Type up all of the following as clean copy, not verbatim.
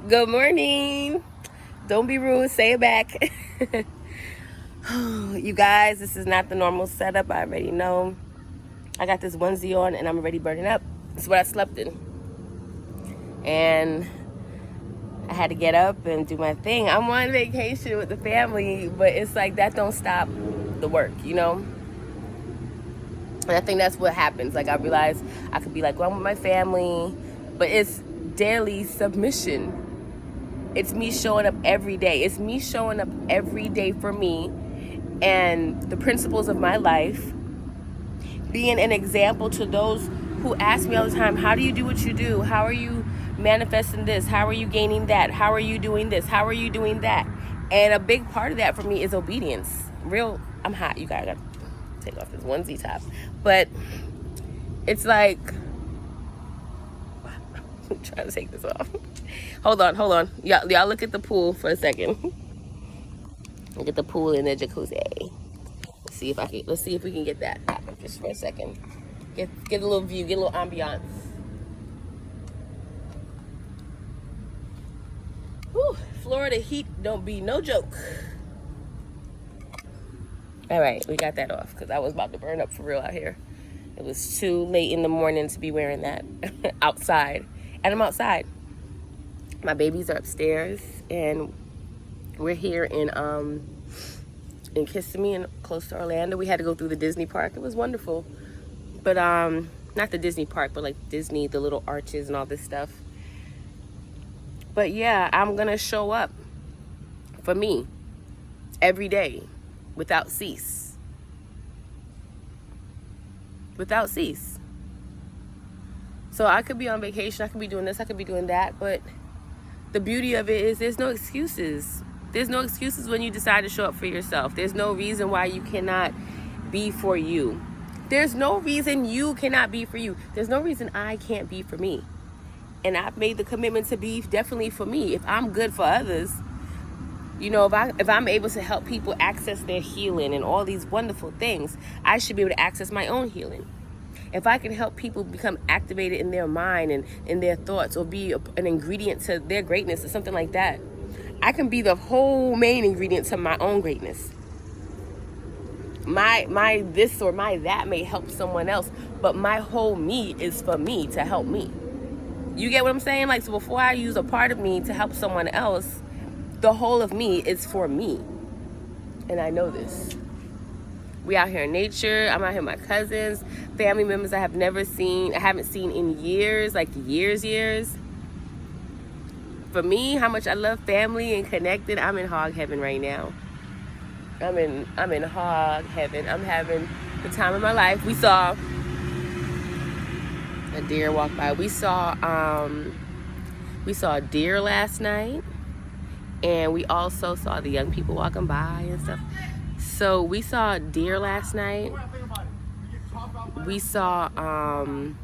Good morning. Don't be rude. Say it back. You guys, this is not the normal setup. I already know. I got this onesie on and I'm already burning up. It's what I slept in. And I had to get up and do my thing. I'm on vacation with the family, but it's like that don't stop the work, you know? And I think that's what happens. Like I realize I could be like, well, I'm with my family, but it's daily submission. It's me showing up every day. It's me showing up every day for me and the principles of my life, being an example to those who ask me all the time, how do you do what you do? How are you manifesting this? How are you gaining that? How are you doing this? How are you doing that? And a big part of that for me is obedience. I'm hot, you guys. I gotta take off this onesie top. But it's like, I'm trying to take this off. Hold on. Y'all look at the pool for a second. Look at the pool and the jacuzzi. Let's see if we can get that happen just for a second. Get a little view, get a little ambiance. Whew, Florida heat don't be no joke. All right, we got that off because I was about to burn up for real out here. It was too late in the morning to be wearing that outside. And I'm outside. My babies are upstairs and we're here in Kissimmee and close to Orlando. We had to go through the Disney park. It was wonderful. But not the Disney park, but like Disney, the little arches and all this stuff. But yeah, I'm gonna show up for me every day without cease. Without cease. So I could be on vacation, I could be doing this, I could be doing that, but the beauty of it is there's no excuses. There's no excuses when you decide to show up for yourself. There's no reason why you cannot be for you. There's no reason you cannot be for you. There's no reason I can't be for me. And I've made the commitment to be definitely for me. If I'm good for others, you know, if I'm able to help people access their healing and all these wonderful things, I should be able to access my own healing. If I can help people become activated in their mind and in their thoughts, or be an ingredient to their greatness or something like that, I can be the whole main ingredient to my own greatness. My this or my that may help someone else, but my whole me is for me to help me. You get what I'm saying? Like, so before I use a part of me to help someone else, the whole of me is for me. And I know this. We out here in nature. I'm out here with my cousins, family members I haven't seen in years, like years. For me, how much I love family and connected, I'm in hog heaven right now. I'm in hog heaven. I'm having the time of my life. We saw a deer walk by. We saw a deer last night, and we also saw the young people walking by and stuff. So we saw a deer last night. We saw I'm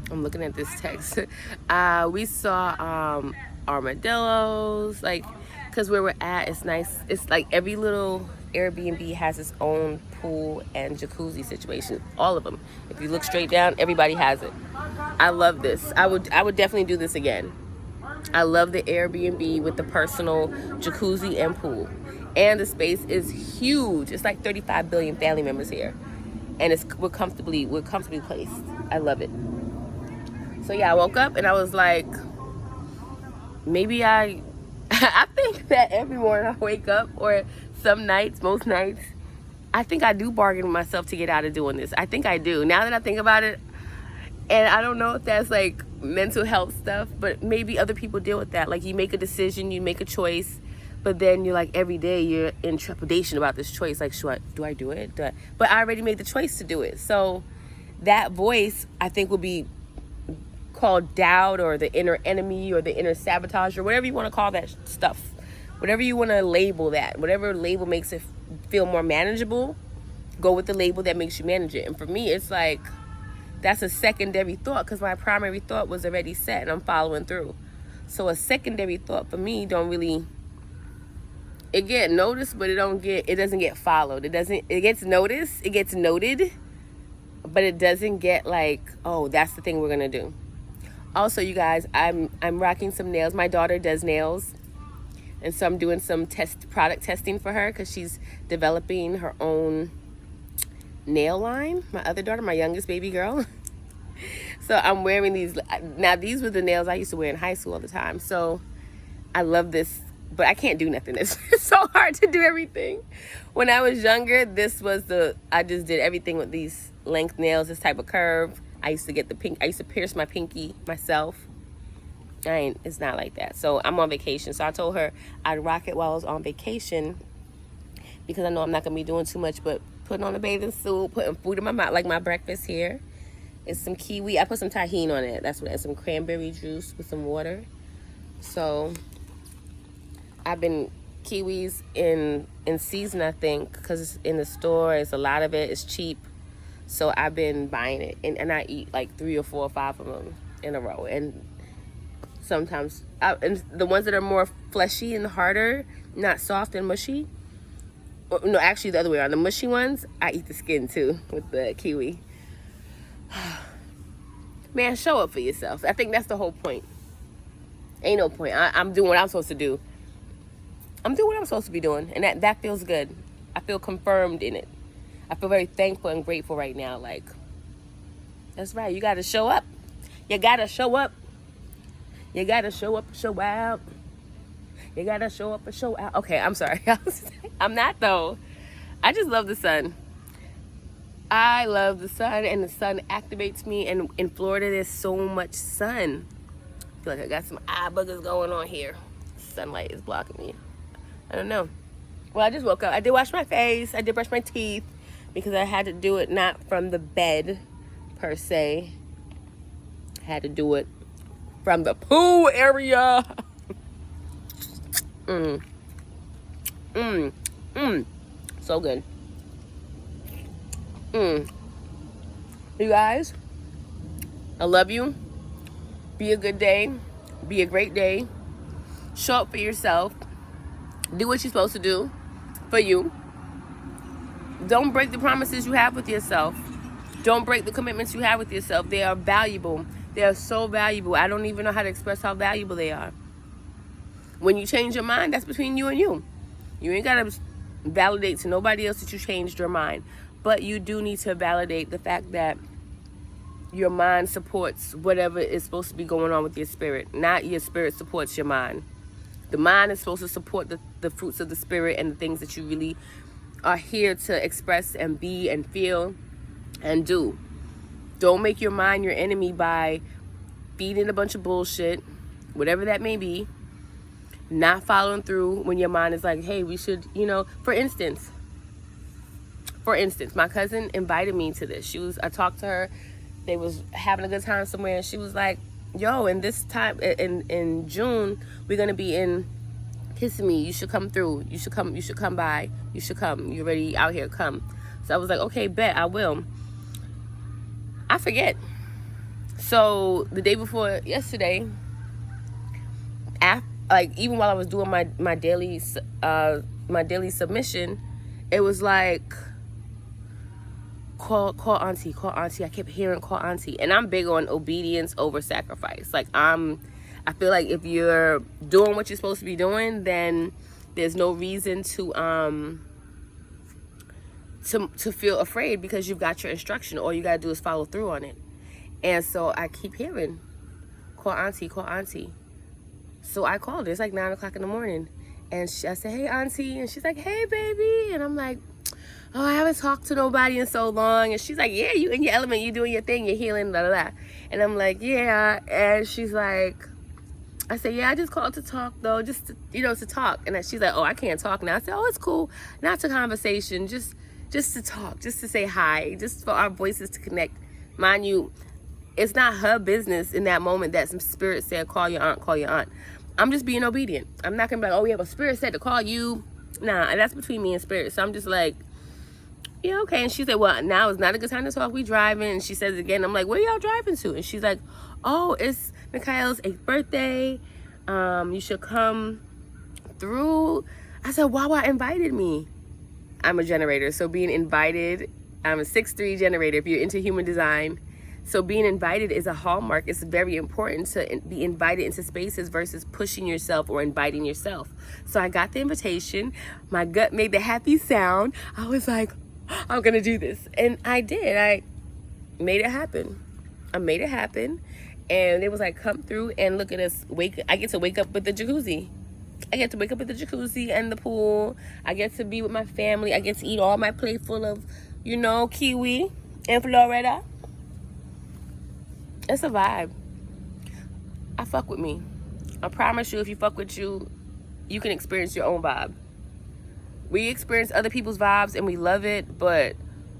looking at this text. We saw armadillos, like, because where we're at, it's nice. It's like every little Airbnb has its own pool and jacuzzi situation. All of them. If you look straight down, everybody has it. I love this. I would definitely do this again. I love the Airbnb with the personal jacuzzi and pool. And the space is huge. It's like 35 billion family members here. And we're comfortably placed. I love it. So yeah, I woke up and I was like, maybe I think that every morning I wake up, or some nights, most nights, I think I do bargain with myself to get out of doing this. I think I do. Now that I think about it, and I don't know if that's like mental health stuff, but maybe other people deal with that. Like, you make a decision, you make a choice, but then you're like, every day you're in trepidation about this choice. Like, do I do it? But I already made the choice to do it. So that voice, I think, will be called doubt, or the inner enemy, or the inner sabotage, or whatever you want to call that stuff. Whatever you want to label that. Whatever label makes it feel more manageable, go with the label that makes you manage it. And for me, it's like, that's a secondary thought, because my primary thought was already set and I'm following through. So a secondary thought for me don't really, it get noticed, but it doesn't get followed. It gets noticed, it gets noted, but it doesn't get like, oh, that's the thing we're gonna do. Also, you guys, I'm rocking some nails. My daughter does nails, and so I'm doing some product testing for her because she's developing her own nail line. My other daughter, my youngest baby girl. So I'm wearing these. Now, these were the nails I used to wear in high school all the time. So I love this, but I can't do nothing. It's so hard to do everything. When I was younger, I just did everything with these length nails, this type of curve. I used to get I used to pierce my pinky myself. It's not like that. So I'm on vacation. So I told her I'd rock it while I was on vacation because I know I'm not going to be doing too much, but putting on a bathing suit, putting food in my mouth, like my breakfast here. It's some kiwi. I put some tahini on it. That's what it is. Some cranberry juice with some water. So I've been kiwis in season, I think, because it's in the store. It's a lot of it. It's cheap. So I've been buying it. And I eat like 3 or 4 or 5 of them in a row. And sometimes, and the ones that are more fleshy and harder, not soft and mushy. No, actually the other way around. The mushy ones, I eat the skin too with the kiwi. Man, show up for yourself. I think that's the whole point. Ain't no point. I'm doing what I'm supposed to do. I'm doing what I'm supposed to be doing. And that feels good. I feel confirmed in it. I feel very thankful and grateful right now. Like, that's right. You got to show up. You got to show up. You got to show up and show out. You got to show up and show out. Okay, I'm sorry. I'm not, though. I just love the sun. I love the sun, and the sun activates me. And in Florida, there's so much sun. I feel like I got some eye buggers going on here. Sunlight is blocking me. I don't know. Well, I just woke up. I did wash my face. I did brush my teeth because I had to do it not from the bed, per se. I had to do it from the pool area. So good. You guys, I love you. Be a good day. Be a great day. Show up for yourself. Do what you're supposed to do for you. Don't break the promises you have with yourself. Don't break the commitments you have with yourself. They are valuable. They are so valuable. I don't even know how to express how valuable they are. When you change your mind, that's between you and you. You ain't got to validate to nobody else that you changed your mind. But you do need to validate the fact that your mind supports whatever is supposed to be going on with your spirit. Not your spirit supports your mind. The mind is supposed to support the fruits of the spirit and the things that you really are here to express and be and feel and do. Don't make your mind your enemy by feeding a bunch of bullshit, whatever that may be. Not following through when your mind is like, hey, we should, for instance, my cousin invited me to this. I talked to her. They was having a good time somewhere, and she was like, yo, in this time, in June, we're going to be in Kissimmee. You should come through. You should come by. You should come. You're already out here. Come. So I was like, okay, bet, I will. I forget. So the day before yesterday, even while I was doing my daily submission, it was like, call auntie. I kept hearing call auntie, and I'm big on obedience over sacrifice. Like I feel like if you're doing what you're supposed to be doing, then there's no reason to feel afraid because you've got your instruction. All you gotta do is follow through on it. And so I keep hearing call auntie. So I called her. It's like 9 o'clock in the morning, and I said, hey auntie, and she's like, hey baby, and I'm like, oh, I haven't talked to nobody in so long. And she's like, yeah, you in your element, you doing your thing, you're healing, blah, blah, blah. And I'm like, yeah. And she's like, I said, yeah, I just called to talk, though, just to, to talk. And she's like, oh, I can't talk now. I said, oh, it's cool. Not to conversation, just to talk, just to say hi, just for our voices to connect. Mind you, it's not her business in that moment that some spirit said, call your aunt. I'm just being obedient. I'm not going to be like, oh, we have a spirit said to call you. Nah, and that's between me and spirit. So I'm just like, yeah, okay. And she said, well, now is not a good time to talk. We driving. And she says again, I'm like, where y'all driving to? And she's like, oh, it's Mikhail's 8th birthday. You should come through. I said, Wawa invited me. I'm a generator. So being invited I'm a 6'3" generator if you're into human design. So being invited is a hallmark. It's very important to be invited into spaces versus pushing yourself or inviting yourself. So I got the invitation. My gut made the happy sound. I was like, I'm going to do this. And I did. I made it happen. And it was like, come through and look at us. I get to wake up with the jacuzzi. I get to wake up with the jacuzzi and the pool. I get to be with my family. I get to eat all my plate full of, kiwi and Florida. It's a vibe. I fuck with me. I promise you, if you fuck with you, you can experience your own vibe. We experience other people's vibes and we love it, but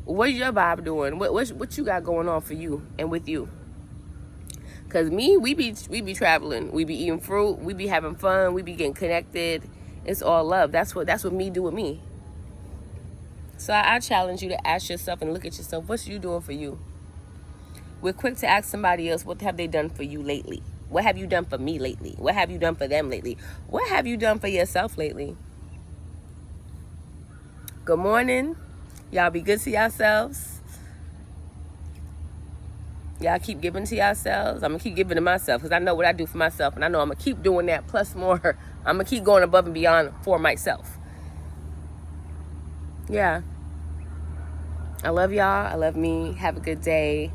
what's your vibe doing? What you got going on for you and with you? Cause we be traveling, we be eating fruit, we be having fun, we be getting connected. It's all love. That's what me do with me. So I challenge you to ask yourself and look at yourself. What's you doing for you? We're quick to ask somebody else, what have they done for you lately? What have you done for me lately? What have you done for them lately? What have you done for yourself lately? Good morning. Y'all be good to yourselves. Y'all keep giving to yourselves. I'm going to keep giving to myself because I know what I do for myself. And I know I'm going to keep doing that plus more. I'm going to keep going above and beyond for myself. Yeah. I love y'all. I love me. Have a good day.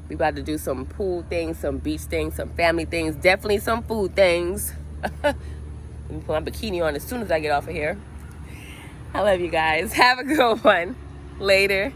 We about to do some pool things, some beach things, some family things, definitely some food things. Let me put my bikini on as soon as I get off of here. I love you guys. Have a good one. Later.